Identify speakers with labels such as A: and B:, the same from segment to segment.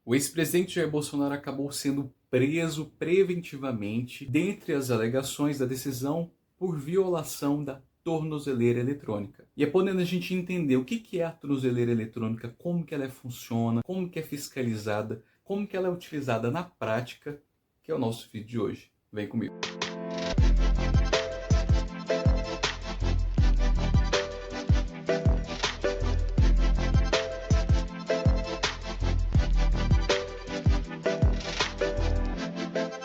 A: O ex-presidente Jair Bolsonaro acabou sendo preso preventivamente dentre as alegações da decisão por violação da tornozeleira eletrônica. E é podendo a gente entender o que é a tornozeleira eletrônica, como que ela funciona, como que é fiscalizada, como que ela é utilizada na prática, que é o nosso vídeo de hoje. Vem comigo.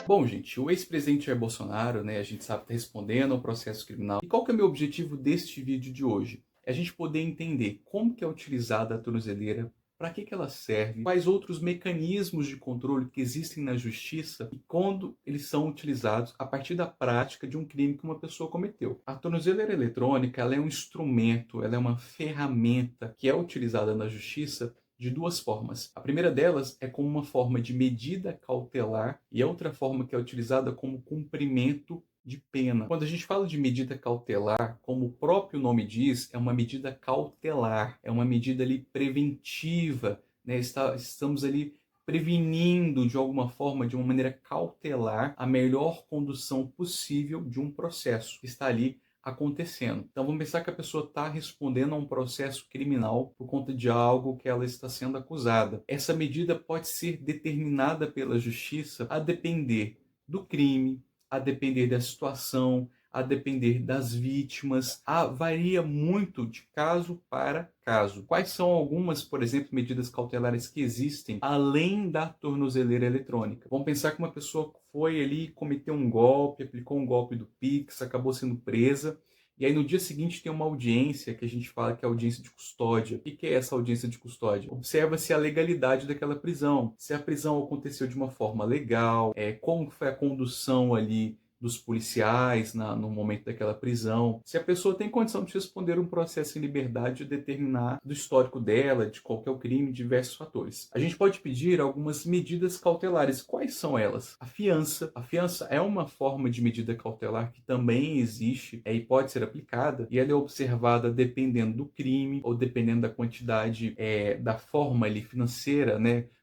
A: Bom, gente, o ex-presidente Jair Bolsonaro, a gente sabe, está respondendo ao processo criminal. E qual que é o meu objetivo deste vídeo de hoje? É a gente poder entender como que é utilizada a tornozeleira, para que ela serve, quais outros mecanismos de controle que existem na justiça e quando eles são utilizados a partir da prática de um crime que uma pessoa cometeu. A tornozeleira eletrônica, ela é um instrumento, ela é uma ferramenta que é utilizada na justiça de duas formas. A primeira delas é como uma forma de medida cautelar e a outra forma que é utilizada como cumprimento de pena. Quando a gente fala de medida cautelar, como o próprio nome diz, é uma medida cautelar, é uma medida ali preventiva, estamos ali prevenindo de alguma forma, de uma maneira cautelar, a melhor condução possível de um processo que está ali acontecendo. Então vamos pensar que a pessoa está respondendo a um processo criminal por conta de algo que ela está sendo acusada. Essa medida pode ser determinada pela justiça a depender do crime, a depender da situação, a depender das vítimas, varia muito de caso para caso. Quais são algumas, por exemplo, medidas cautelares que existem além da tornozeleira eletrônica? Vamos pensar que uma pessoa foi ali, cometeu um golpe, aplicou um golpe do Pix, acabou sendo presa, e aí no dia seguinte tem uma audiência que a gente fala que é audiência de custódia. O que é essa audiência de custódia? Observa-se a legalidade daquela prisão. Se a prisão aconteceu de uma forma legal, como foi a condução ali dos policiais no momento daquela prisão. Se a pessoa tem condição de responder um processo em liberdade e determinar do histórico dela, de qual que é o crime, diversos fatores. A gente pode pedir algumas medidas cautelares. Quais são elas? A fiança. A fiança é uma forma de medida cautelar que também existe e pode ser aplicada, e ela é observada dependendo do crime ou dependendo da quantidade, da forma ali financeira,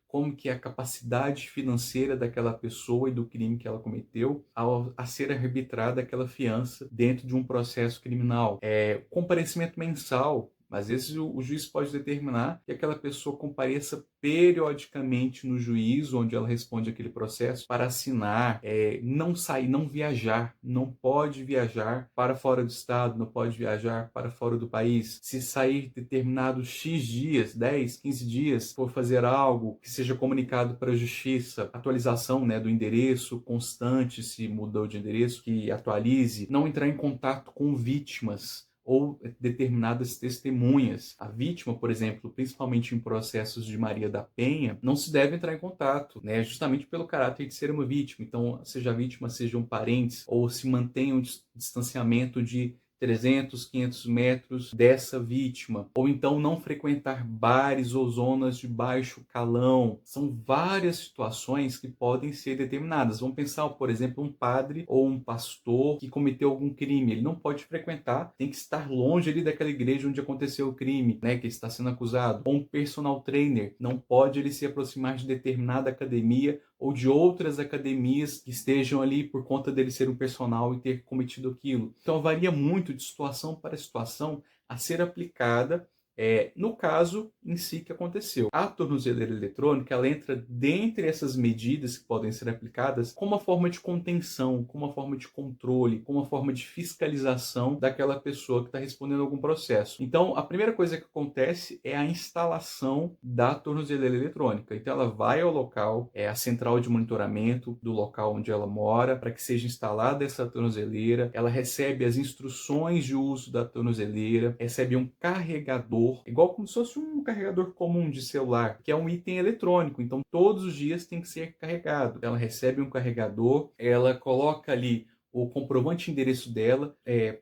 A: como que é a capacidade financeira daquela pessoa e do crime que ela cometeu a ser arbitrada aquela fiança dentro de um processo criminal. Comparecimento mensal. Às vezes o juiz pode determinar que aquela pessoa compareça periodicamente no juízo onde ela responde aquele processo para assinar, não sair, não viajar, não pode viajar para fora do estado, não pode viajar para fora do país. Se sair determinados X dias, 10, 15 dias, for fazer algo que seja comunicado para a justiça, atualização do endereço constante, se mudou de endereço, que atualize, não entrar em contato com vítimas ou determinadas testemunhas. A vítima, por exemplo, principalmente em processos de Maria da Penha, não se deve entrar em contato, justamente pelo caráter de ser uma vítima. Então, seja a vítima, sejam parentes, ou se mantenha um distanciamento de 300, 500 metros dessa vítima, ou então não frequentar bares ou zonas de baixo calão. São várias situações que podem ser determinadas. Vamos pensar, por exemplo, um padre ou um pastor que cometeu algum crime. Ele não pode frequentar, tem que estar longe ali daquela igreja onde aconteceu o crime, que está sendo acusado. Ou um personal trainer, não pode ele se aproximar de determinada academia ou de outras academias que estejam ali por conta dele ser um personal e ter cometido aquilo. Então varia muito de situação para situação a ser aplicada no caso em si que aconteceu. A tornozeleira eletrônica, ela entra dentre essas medidas que podem ser aplicadas como uma forma de contenção, como uma forma de controle, como uma forma de fiscalização daquela pessoa que está respondendo a algum processo. Então, a primeira coisa que acontece é a instalação da tornozeleira eletrônica. Então, ela vai ao local, a central de monitoramento do local onde ela mora, para que seja instalada essa tornozeleira. Ela recebe as instruções de uso da tornozeleira, recebe um carregador, igual como se fosse um carregador comum de celular, que é um item eletrônico, então todos os dias tem que ser carregado. Ela recebe um carregador, ela coloca ali o comprovante de endereço dela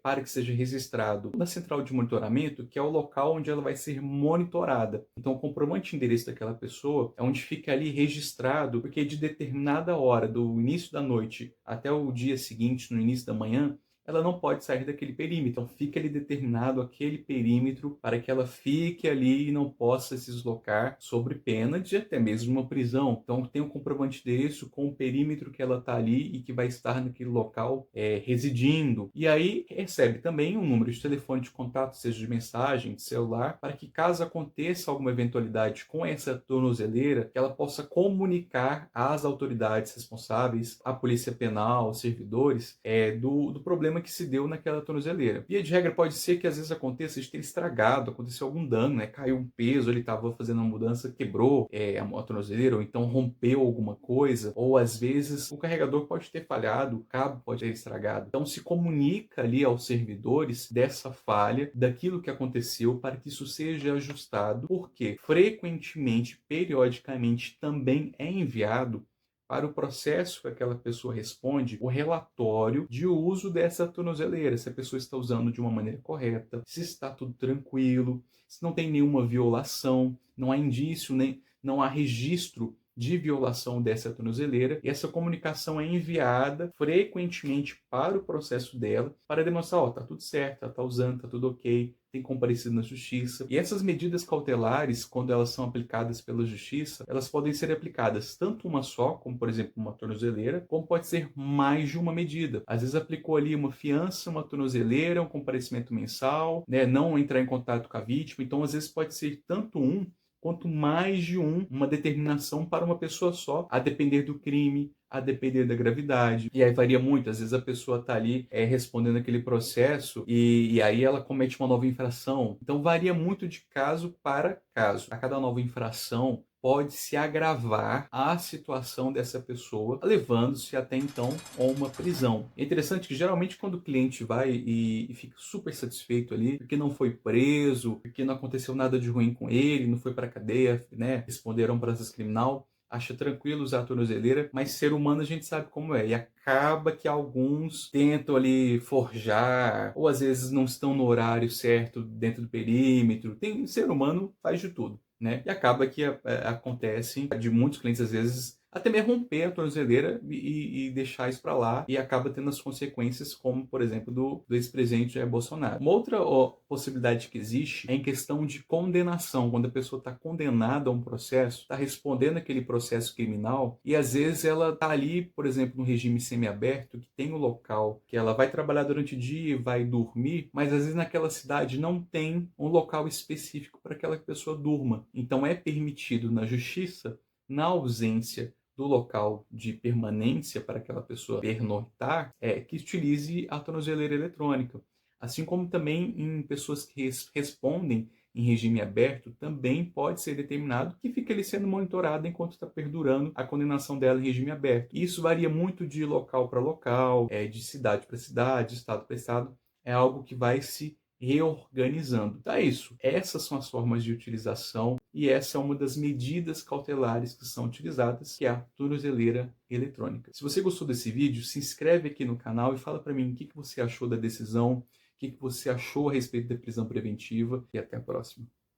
A: para que seja registrado na central de monitoramento, que é o local onde ela vai ser monitorada. Então, o comprovante de endereço daquela pessoa é onde fica ali registrado, porque de determinada hora, do início da noite até o dia seguinte, no início da manhã, ela não pode sair daquele perímetro. Então fica ali determinado aquele perímetro para que ela fique ali e não possa se deslocar sobre pena de até mesmo uma prisão. Então tem um comprovante disso com o perímetro que ela está ali e que vai estar naquele local residindo. E aí recebe também um número de telefone de contato, seja de mensagem, de celular, para que caso aconteça alguma eventualidade com essa tornozeleira, que ela possa comunicar às autoridades responsáveis, à polícia penal, aos servidores, do problema que se deu naquela tornozeleira. Via de regra pode ser que às vezes aconteça de ter estragado, aconteceu algum dano, né? Caiu um peso, ele estava fazendo uma mudança, quebrou a tornozeleira, ou então rompeu alguma coisa, ou às vezes o carregador pode ter falhado, o cabo pode ter estragado. Então se comunica ali aos servidores dessa falha, daquilo que aconteceu, para que isso seja ajustado, porque frequentemente, periodicamente, também é enviado para o processo que aquela pessoa responde o relatório de uso dessa tornozeleira, se a pessoa está usando de uma maneira correta, se está tudo tranquilo, se não tem nenhuma violação, não há indício, nem não há registro de violação dessa tornozeleira, e essa comunicação é enviada frequentemente para o processo dela, para demonstrar, ó, tá tudo certo, ela tá usando, tá tudo ok, tem comparecido na justiça. E essas medidas cautelares, quando elas são aplicadas pela justiça, elas podem ser aplicadas tanto uma só, como por exemplo uma tornozeleira, como pode ser mais de uma medida. Às vezes aplicou ali uma fiança, uma tornozeleira, um comparecimento mensal, né, não entrar em contato com a vítima, então às vezes pode ser tanto quanto mais de uma determinação para uma pessoa só, a depender do crime, a depender da gravidade. E aí varia muito, às vezes a pessoa está ali respondendo aquele processo e aí ela comete uma nova infração. Então varia muito de caso para caso. A cada nova infração pode se agravar a situação dessa pessoa, levando-se até então a uma prisão. É interessante que geralmente quando o cliente vai e fica super satisfeito ali, porque não foi preso, porque não aconteceu nada de ruim com ele, não foi para a cadeia, né, responderam um processo criminal, acha tranquilo usar a tornozeleira, mas ser humano a gente sabe como é. E acaba que alguns tentam ali forjar, ou às vezes não estão no horário certo dentro do perímetro. Ser humano faz de tudo, né? E acaba que acontece de muitos clientes, às vezes, até mesmo romper a tornozeleira e deixar isso para lá, e acaba tendo as consequências, como, por exemplo, do ex-presidente Jair Bolsonaro. Uma outra possibilidade que existe é em questão de condenação, quando a pessoa está condenada a um processo, está respondendo aquele processo criminal, e às vezes ela está ali, por exemplo, no regime semiaberto, que tem um local que ela vai trabalhar durante o dia e vai dormir, mas às vezes naquela cidade não tem um local específico para que aquela pessoa durma. Então é permitido na justiça, na ausência do local de permanência para aquela pessoa pernoitar, que utilize a tornozeleira eletrônica. Assim como também em pessoas que respondem em regime aberto, também pode ser determinado que fique ali sendo monitorada enquanto está perdurando a condenação dela em regime aberto. Isso varia muito de local para local, de cidade para cidade, estado para estado. É algo que vai se reorganizando. Então é isso. Essas são as formas de utilização e essa é uma das medidas cautelares que são utilizadas, que é a tornozeleira eletrônica. Se você gostou desse vídeo, se inscreve aqui no canal e fala para mim o que você achou da decisão, o que você achou a respeito da prisão preventiva, e até a próxima.